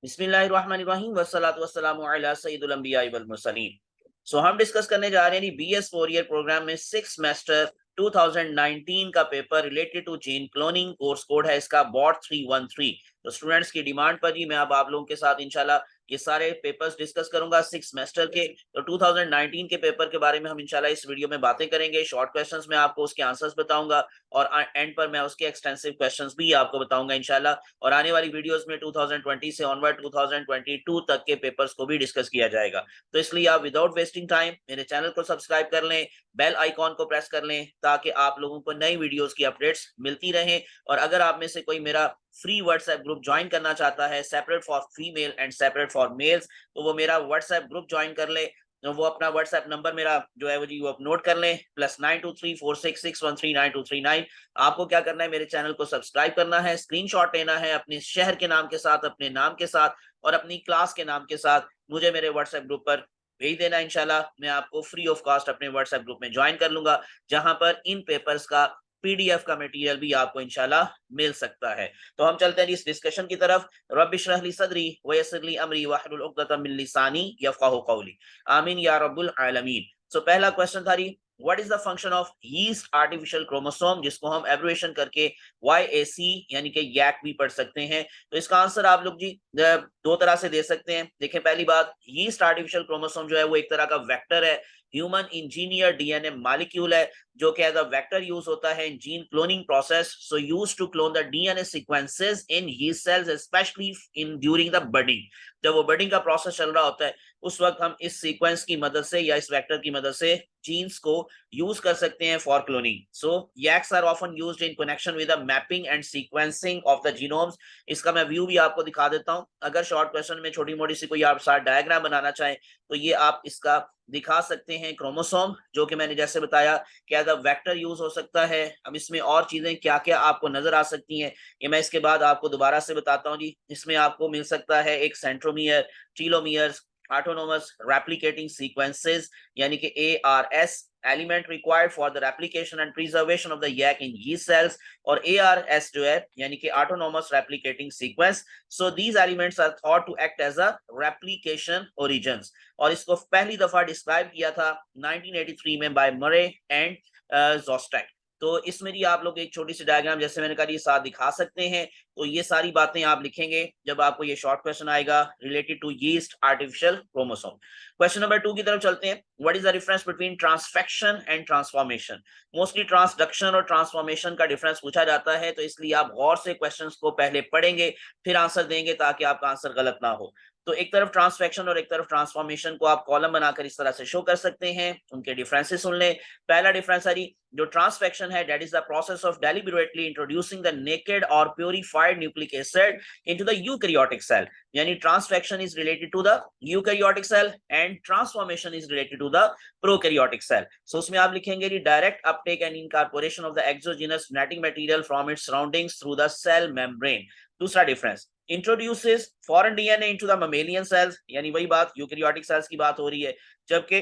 बिस्मिल्लाहिर्रहमानिर्रहीम वस्सलातु वस्सलामु अला सय्यिदिल अंबिया'i वल मुरसलीन। सो हम डिस्कस करने जा रहे हैं BS 4 ईयर प्रोग्राम में 6 सेमेस्टर 2019 का paper related to gene cloning. Course code है इसका बॉट 313। तो स्टूडेंट्स की डिमांड पर जी मैं अब आप लोगों के साथ इंशाल्लाह ये सारे पेपर्स डिस्कस करूंगा 6 सेमेस्टर के। तो 2019 के पेपर के बारे में हम इंशाल्लाह इस वीडियो में बातें करेंगे। शॉर्ट क्वेश्चंस में आपको उसके आंसर्स बताऊंगा और एंड पर मैं उसके एक्सटेंसिव क्वेश्चंस भी आपको बताऊंगा इंशाल्लाह। और आने वाली वीडियोस में 2020 से ऑनवर्ड 2022 तक के पेपर्स को भी डिस्कस किया जाएगा। तो इसलिए आप विदाउट वेस्टिंग टाइम मेरे चैनल को सब्सक्राइब कर लें, बेल आइकॉन को प्रेस कर लें ताकि आप लोगों को नई वीडियोस की अपडेट्स मिलती रहें। और अगर आप में से कोई मेरा फ्री व्हाट्सएप ग्रुप ज्वाइन करना चाहता है, separate for female and separate for mails, तो वो मेरा व्हाट्सएप ग्रुप ज्वाइन कर ले। तो वो अपना व्हाट्सएप नंबर मेरा जो है वो जी वो आप नोट कर लें, +923466139239। आपको क्या करना है, मेरे चैनल को सब्सक्राइब करना है, स्क्रीनशॉट लेना है अपने शहर के नाम के साथ, अपने नाम के साथ और अपनी क्लास के नाम के साथ, मुझे मेरे व्हाट्सएप ग्रुप पर भेज देना। इंशाल्लाह मैं आपको फ्री ऑफ कॉस्ट अपने व्हाट्सएप ग्रुप में ज्वाइन कर लूंगा, जहां पर इन पेपर्स का PDF का मटेरियल भी आपको इंशाल्लाह मिल सकता है। तो हम चलते हैं इस डिस्कशन की तरफ। रब्बि इश्रह ली सदरी व यस्सिर ली अमरी वहलुल उक़दतम मिन लिसानी यफ़क़हू क़ौली। आमीन या रब्बुल आलमीन। सो पहला क्वेश्चन था जी, what is the function of yeast artificial chromosome, जिसको हम एब्रिविएशन करके YAC यानी कि यैक भी पढ़ सकते हैं। तो इसका आंसर आप लोग जी दो तरह से दे सकते हैं। देखें, पहली बात, यीस्ट आर्टिफिशियल क्रोमोसोम जो है वो एक तरह का वेक्टर है, ह्यूमन इंजीनियर DNA मॉलिक्यूल है, जो कि एज अ वेक्टर यूज होता है in gene cloning process. So use to clone the DNA sequences in yeast cells specially in during the budding. जब वो बडिंग का प्रोसेस चल रहा होता है उस वक्त हम इस सीक्वेंस की मदद से या इस वेक्टर की मदद से जीन्स को यूज कर सकते हैं for cloning. So YACs are often used in connection with the mapping and sequencing of the genomes. इसका मैं व्यू भी आपको दिखा देता हूं। अगर शॉर्ट क्वेश्चन में छोटी मोटी सी कोई आप साथ डायग्राम बनाना चाहें तो ये आप इसका दिखा सकते हैं। क्रोमोसोम जो कि मैंने जैसे बताया कि एज अ वेक्टर यूज हो सकता है। अब इसमें और चीजें क्या क्या आपको नजर आ सकती हैं ये मैं इसके बाद आपको दोबारा से बताता हूँ जी। इसमें आपको मिल सकता है एक centromere, telomeres, autonomous replicating sequences यानी कि ARS, element required for the replication and preservation of the YAC in yeast cells, और ARS जो है यानी कि autonomous replicating sequence. So these elements are thought to act as a replication origins. और इसको पहली दफा डिस्क्राइब किया था 1983 में बाय मरे एंड ज़ोस्टैक। तो इसमें भी आप लोग एक छोटी सी डायग्राम जैसे मैंने कहा ये साथ दिखा सकते हैं। तो ये सारी बातें आप लिखेंगे जब आपको ये शॉर्ट क्वेश्चन आएगा related to yeast artificial chromosome. Question number 2 की तरफ चलते हैं। What is the difference between transfection and transformation? Mostly transduction और ट्रांसफॉर्मेशन का डिफरेंस पूछा जाता है, तो इसलिए आप गौर से क्वेश्चंस को पहले पढ़ेंगे फिर आंसर देंगे ताकि आपका आंसर गलत ना हो। तो एक तरफ ट्रांसफेक्शन और एक तरफ ट्रांसफॉर्मेशन को आप कॉलम बनाकर इस तरह से शो कर सकते हैं। उनके डिफरेंसेस सुन लें। पहला डिफरेंस है जो ट्रांसफेक्शन है, that is the process of deliberately introducing the naked or purified nucleic acid into the eukaryotic cell. यानी transfection is related to the eukaryotic cell and transformation is related to the prokaryotic cell. So उसमें आप लिखेंगे direct uptake and incorporation of the exogenous genetic material from its surroundings through the cell membrane. दूसरा difference, introduces foreign DNA into the mammalian cells, यानी वही बात eukaryotic cells की बात हो रही है। जबकि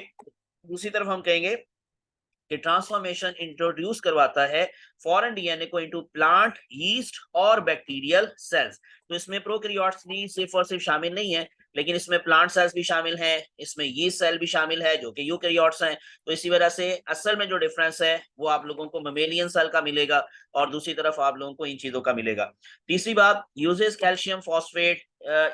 दूसरी तरफ हम कहेंगे कि ट्रांसफॉर्मेशन इंट्रोड्यूस करवाता है फॉरेन DNA को इनटू प्लांट, यीस्ट और बैक्टीरियल सेल्स। तो इसमें प्रोकैरियोट्स भी सिर्फ और सिर्फ शामिल नहीं है, लेकिन इसमें प्लांट सेल्स भी शामिल हैं, इसमें यीस्ट सेल भी शामिल है जो कि यूकैरियोट्स हैं। तो इसी वजह से असल में जो डिफरेंस है वो आप लोगों को ममेलियन सेल का मिलेगा और दूसरी तरफ आप लोगों को इन चीजों का मिलेगा। तीसरी बात, यूजेस कैल्शियम फॉस्फेट,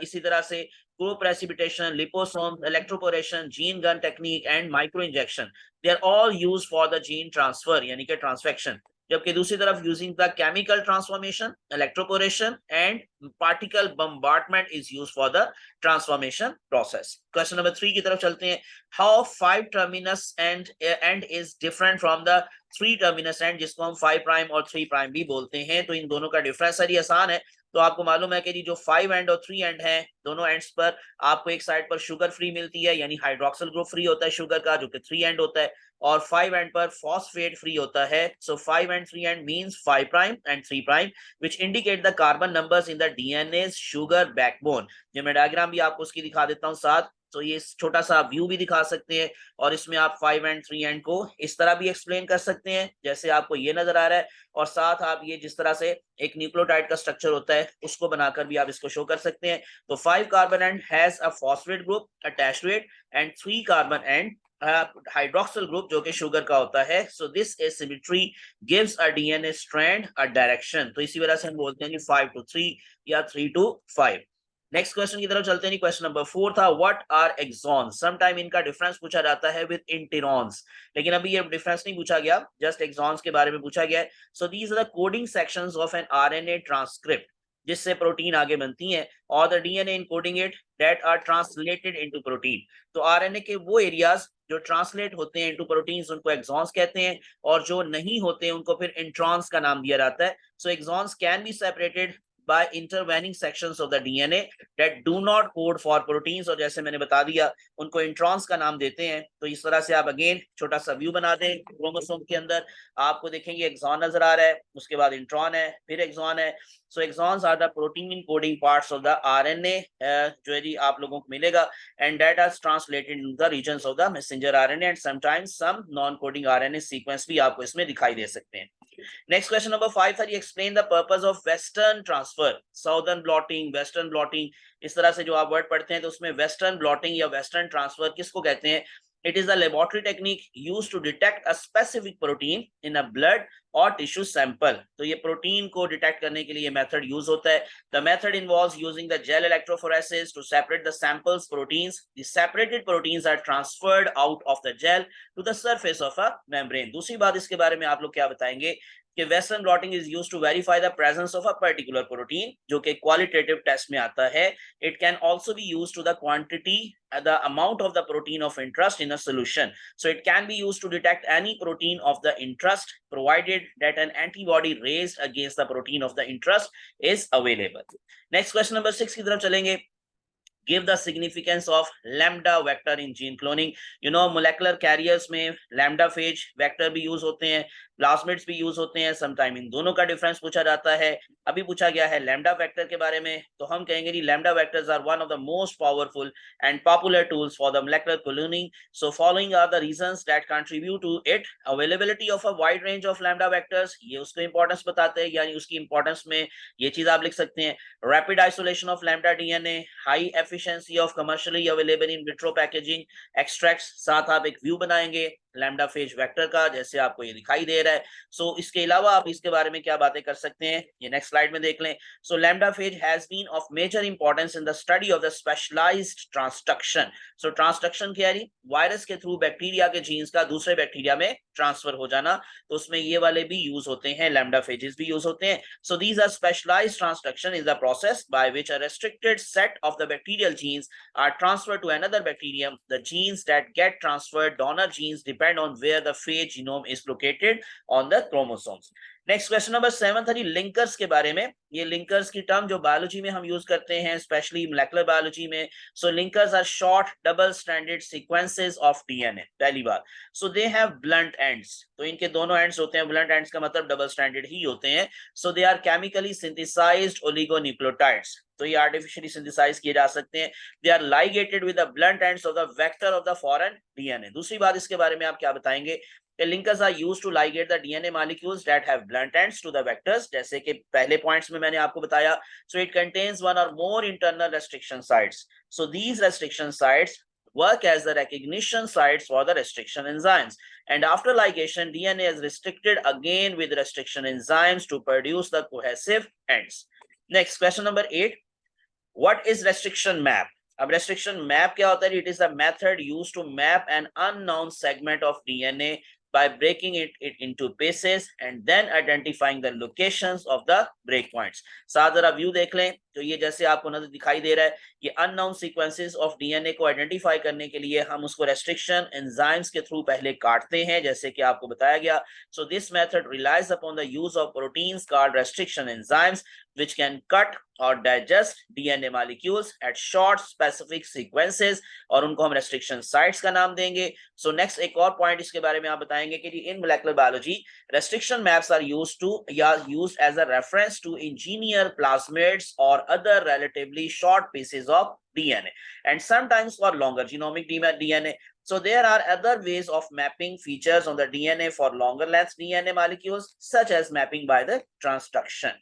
इसी तरह से precipitation, liposome, electroporation, gene gun technique and micro injection, they are all used for the gene transfer यानी कि ट्रांसफेक्शन। जबकि दूसरी तरफ using the chemical transformation, electroporation and particle bombardment is used for the transformation process. Question number 3 की तरफ चलते हैं। How 5 terminus end is different from the 3 terminus end, जिसको हम 5 प्राइम और 3 प्राइम भी बोलते हैं। तो इन दोनों का डिफरेंस है आसान है। तो आपको मालूम है कि जो 5 एंड और 3 एंड है, दोनों एंड्स पर आपको एक साइड पर शुगर फ्री मिलती है यानी हाइड्रोक्सिल ग्रुप फ्री होता है शुगर का, जो कि 3 एंड होता है, और 5 एंड पर फॉस्फेट फ्री होता है। सो 5 and 3 and means 5 prime and 3 prime which indicate the carbon numbers in the DNA sugar backbone. जो मैं डायग्राम भी आपको उसकी दिखा देता हूं साथ। तो ये छोटा सा व्यू भी दिखा सकते हैं और इसमें आप 5 एंड 3 एंड को इस तरह भी एक्सप्लेन कर सकते हैं जैसे आपको ये नजर आ रहा है, और साथ आप ये जिस तरह से एक न्यूक्लियोटाइड का स्ट्रक्चर होता है उसको बनाकर भी आप इसको शो कर सकते हैं। तो 5 carbon end has a phosphate group attached to it and 3 carbon end hydroxyl group जो कि शुगर का होता है। So this asymmetry gives a DNA strand a direction. तो इसी वजह से हम बोलते हैं कि 5 to 3 या 3 to 5। नेक्स्ट क्वेश्चन की तरफ चलते हैं। क्वेश्चन नंबर 4 था व्हाट आर एक्सॉन्स। समटाइम इनका डिफरेंस पूछा जाता है विद इंटेरॉन्स, लेकिन अभी ये डिफरेंस नहीं पूछा गया, जस्ट एक्सॉन्स के बारे में पूछा गया है। So these are the coding sections of an RNA transcript जिससे प्रोटीन आगे बनती हैं, और the DNA encoding it that are translated into protein. तो आरएनए के वो एरियाज जो ट्रांसलेट होते हैं इनटू प्रोटीन्स उनको एक्सॉन्स कहते हैं, और जो नहीं होते हैं उनको फिर इंट्रॉन्स का नाम दिया जाता है। So exons can be separated by intervening sections of the DNA that do not code for proteins, और जैसे मैंने बता दिया उनको इंट्रॉन्स का नाम देते हैं। तो इस तरह से आप अगेन छोटा सा व्यू बना दें क्रोमोसोम के अंदर, आपको देखेंगे एक्सॉन नजर आ रहा है, उसके बाद इंट्रॉन है, फिर एक्सॉन है। So exons are the protein coding parts of the RNA जो है जी आप लोगों को मिलेगा, and that are translated in the regions of the messenger RNA and sometimes some non coding RNA sequence भी आपको इसमें दिखाई दे सकते हैं। नेक्स्ट क्वेश्चन नंबर 5 था, explain the purpose of western transfer. Southern blotting, western blotting, इस तरह से जो आप वर्ड पढ़ते हैं तो उसमें वेस्टर्न ब्लॉटिंग या वेस्टर्न ट्रांसफर किसको कहते हैं? It is a laboratory technique used to detect a specific protein in a blood or tissue sample. तो ये प्रोटीन को डिटेक्ट करने के लिए मेथड यूज होता है। The method involves using the gel electrophoresis to separate the samples proteins. The separated proteins are transferred out of the gel to the surface of a membrane. दूसरी बात इसके बारे में आप लोग क्या बताएंगे कि western blotting is used to verify the presence of a particular protein, जो कि क्वालिटेटिव टेस्ट में आता है। It can also be used to the quantity the amount of the protein of interest in a solution. So it can be used to detect any protein of the interest provided that an antibody raised against the protein of the interest is available. Next question number 6 की तरफ चलेंगे। Give the significance of lambda vector in gene cloning. You know molecular carriers में lambda phage vector भी use होते हैं, plasmids भी use होते हैं, समटाइम इन दोनों का डिफरेंस पूछा जाता है। अभी पूछा गया है लैम्डा वेक्टर के बारे में, तो हम कहेंगे कि lambda vectors are one of the most powerful and popular tools for the molecular cloning. So following are the reasons that contribute to it. Availability of a wide range of lambda vectors, ये उसको importance बताते हैं, यानी उसकी importance में ये चीज आप लिख सकते हैं। Rapid isolation of lambda DNA, high efficiency of commercially available in vitro packaging extracts. साथ आप एक व्यू बनाएंगे लैम्डा फेज वेक्टर का जैसे आपको ये दिखाई दे रहा है। सो इसके अलावा आप इसके बारे में क्या बातें कर सकते हैं, ये नेक्स्ट स्लाइड में देख लें। So lambda phage has been of major importance in the study of the specialized transduction. So transduction क्या है? वायरस के थ्रू बैक्टीरिया के जीन्स का दूसरे बैक्टीरिया में ट्रांसफर हो जाना, तो उसमें ये वाले भी यूज होते हैं, लैम्डा फेजेस भी यूज होते हैं। So these are specialized transduction is the process by which a restricted set of the bacterial genes are transferred to another bacterium. The genes that get transferred, donor genes, depend on where the phage genome is located on the chromosomes. Next question number 7 था जी linkers के बारे में। ये linkers की term जो biology में हम use करते हैं, स्पेशली मोलेकुलर बायोलॉजी में। So linkers are short double stranded sequences of DNA, पहली बात। So they have blunt ends, तो इनके दोनों एंड्स होते हैं, ब्लंट एंड्स का मतलब डबल स्ट्रैंडेड ही होते हैं। So they are chemically synthesized oligonucleotides, तो ये आर्टिफिशियली सिंथेसाइज किए जा सकते हैं। They are ligated with the blunt ends of the vector of the foreign DNA. दूसरी बात इसके बारे में आप क्या बताएंगे? The linkers are used to ligate the DNA molecules that have blunt ends to the vectors, जैसे कि पहले पॉइंट्स में मैंने आपको बताया। So it contains one or more internal restriction sites. So these restriction sites work as the recognition sites for the restriction enzymes. And after ligation, DNA is restricted again with restriction enzymes to produce the cohesive ends. Next, question number 8. What is restriction map? अब restriction map क्या होता है? It is a method used to map an unknown segment of DNA by breaking it into pieces and then identifying the locations of the breakpoints. साथ जरा view देख लें तो ये जैसे आपको नजर दिखाई दे रहा है, ये अननोन सीक्वेंसेस ऑफ डीएनए को आइडेंटिफाई करने के लिए हम उसको रेस्ट्रिक्शन एंजाइम्स के थ्रू पहले काटते हैं, जैसे कि आपको बताया गया। So this method relies upon the use of proteins called restriction enzymes which can cut or digest DNA molecules at short specific sequences, और उनको हम restriction sites का नाम देंगे. So next एक और point इसके बारे में आप बताएंगे कि in molecular biology restriction maps are used as a reference to engineer plasmids or other relatively short pieces of DNA, and sometimes for longer genomic DNA. So there are other ways of mapping features on the DNA for longer length DNA molecules, such as mapping by the transduction.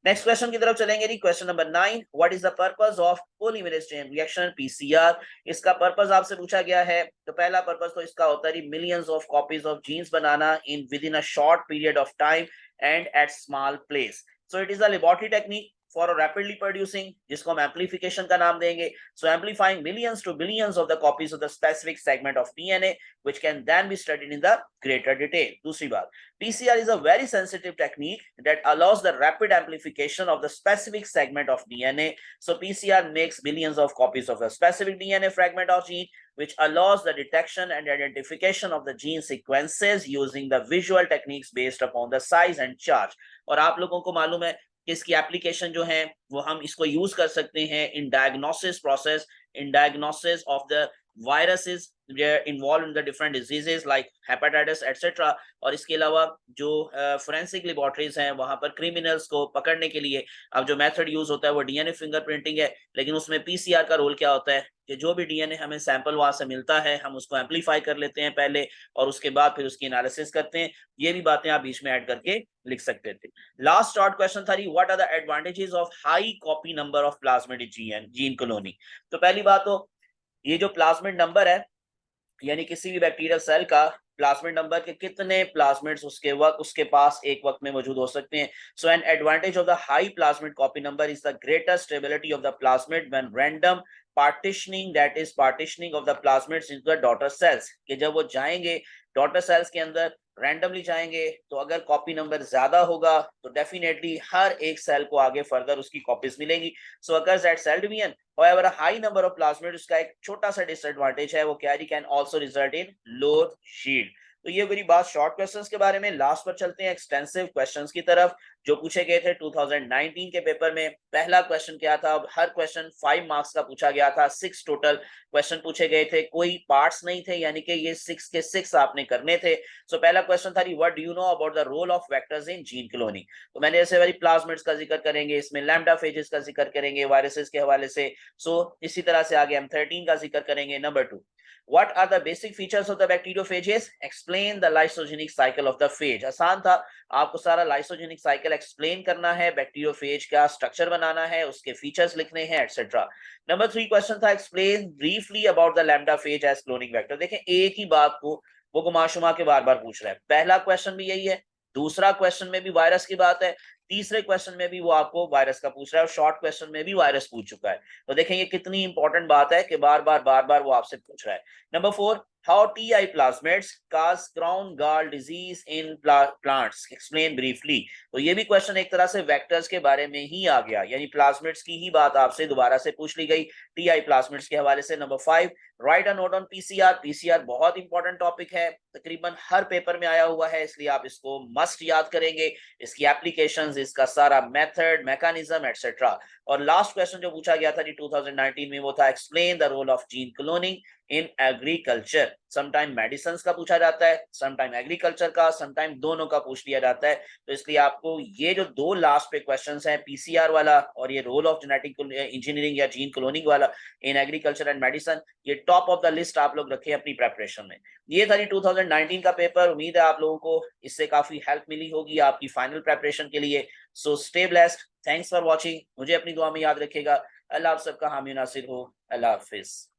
Next question की तरफ चलेंगे जी. Question number 9, what is the purpose of polymerase chain reaction PCR. इसका purpose आपसे पूछा गया है. तो पहला पर्पस तो इसका होता है millions of copies of genes बनाना in with in a short period of time and at small place. So it is a laboratory technique for rapidly producing, जिसको हम amplification का नाम देंगे. So amplifying millions to billions of the copies of the specific segment of DNA, which can then be studied in the greater detail. दूसरी बात, PCR is a very sensitive technique that allows the rapid amplification of the specific segment of DNA. So PCR makes billions of copies of the specific DNA fragment of gene, which allows the detection and identification of the gene sequences using the visual techniques based upon the size and charge. और आप लोगों को मालूम है कि इसकी application जो है वो हम इसको यूज कर सकते हैं in diagnosis process, in diagnosis of the viruses involve in the different diseases like hepatitis etcetera. और इसके अलावा जो फोरेंसिक लेबोरेटरीज हैं वहां पर क्रिमिनल्स को पकड़ने के लिए अब जो मेथड यूज होता है वो डीएनए फिंगरप्रिंटिंग है, लेकिन उसमें पीसीआर का रोल क्या होता है कि जो भी डीएनए हमें सैंपल वहां से मिलता है हम उसको एम्पलीफाई कर लेते हैं पहले, और उसके बाद फिर उसकी एनालिसिस करते हैं. ये भी बातें आप बीच में ऐड करके लिख सकते थे. लास्ट शॉर्ट क्वेश्चन था, what are the advantages of high copy number of plasmid gene colony. तो पहली बात तो ये जो प्लाज्मिड नंबर है यानी किसी भी बैक्टीरियल सेल का प्लाज्मिड नंबर के कितने प्लाज्मिड्स उसके पास एक वक्त में मौजूद हो सकते हैं. So an advantage of the high plasmid copy number is the greater stability of the plasmid when random partitioning, that is partitioning of the plasmids into the daughter cells, कि जब वो जाएंगे डॉटर सेल्स के अंदर randomly जाएंगे तो अगर copy number ज्यादा होगा तो डेफिनेटली हर एक सेल को आगे फर्दर उसकी कॉपीज मिलेंगी. सो अगर that cell division however a high number of plasmids, उसका एक छोटा सा डिसएडवांटेज है वो क्या है, can also result in lower shield. तो ये मेरी बात शॉर्ट क्वेश्चंस के बारे में. लास्ट पर चलते हैं एक्सटेंसिव क्वेश्चंस की तरफ जो पूछे गए थे 2019 के पेपर में. पहला क्वेश्चन क्या था, हर क्वेश्चन 5 मार्क्स का पूछा गया था. 6 टोटल क्वेश्चन पूछे गए थे, कोई पार्ट्स नहीं थे, यानी कि ये 6 के 6 आपने करने थे. सो पहला क्वेश्चन था what do you know about the role of vectors in gene cloning. तो मैंने ऐसे वाली प्लाज्मिड्स का जिक्र करेंगे, इसमें लैम्डा फेजेस का जिक्र करेंगे वायरसेस के हवाले से. सो इसी तरह से आगे हम 13 का जिक्र करेंगे. Number 2, what are the basic features of the bacteriophages? Explain the lysogenic cycle of the phage. आसान था, आपको सारा लाइसोजेनिक साइकिल एक्सप्लेन करना है, बैक्टीरियोफेज का स्ट्रक्चर बनाना है, उसके फीचर्स लिखने हैं एटसेट्रा. नंबर 3 क्वेश्चन था explain briefly about the lambda phage as cloning vector. देखें एक ही बात को वो गुमाशुमा के बार बार पूछ रहा है. पहला क्वेश्चन भी यही है, दूसरा क्वेश्चन में भी वायरस की बात है, तीसरे क्वेश्चन में भी वो आपको वायरस का पूछ रहा है, और शॉर्ट क्वेश्चन में भी वायरस पूछ चुका है. तो देखें ये कितनी इंपॉर्टेंट बात है कि बार बार वो आपसे पूछ रहा है. Number 4, how TI plasmids cause crown gall disease in plants, explain briefly. तो ये भी क्वेश्चन एक तरह से वेक्टर्स के बारे में ही आ गया, यानी प्लाज्मिड्स की ही बात आपसे दोबारा से पूछ ली गई टीआई प्लाज्मिड्स के हवाले से. Number 5, right a note on PCR. PCR बहुत इंपॉर्टेंट टॉपिक है, तकरीबन हर पेपर में आया हुआ है, इसलिए आप इसको मस्ट याद करेंगे, इसकी एप्लीकेशंस, इसका सारा मेथड, मैकेनिज्म एटसेट्रा. और लास्ट क्वेश्चन जो पूछा गया था 2019 में वो था explain the role of gene cloning in agriculture. Sometime medicine का पूछा जाता है, समटाइम एग्रीकल्चर का, समटाइम दोनों का पूछ लिया जाता है. तो इसलिए आपको ये जो दो लास्ट पे क्वेश्चंस हैं, पीसीआर वाला और ये रोल ऑफ जेनेटिक इंजीनियरिंग या जीन क्लोनिंग वाला इन एग्रीकल्चर एंड मेडिसिन, ये टॉप ऑफ द लिस्ट आप लोग रखें अपनी प्रेपरेशन में. ये था 2019 का पेपर. उम्मीद है आप लोगों को इससे काफी हेल्प मिली होगी आपकी फाइनल प्रेपरेशन के लिए. So stay blessed, thanks for watching. मुझे अपनी दुआ में याद रखिएगा. अल्लाह आप सबका हामी नासिर हो. अल्लाह हाफिज.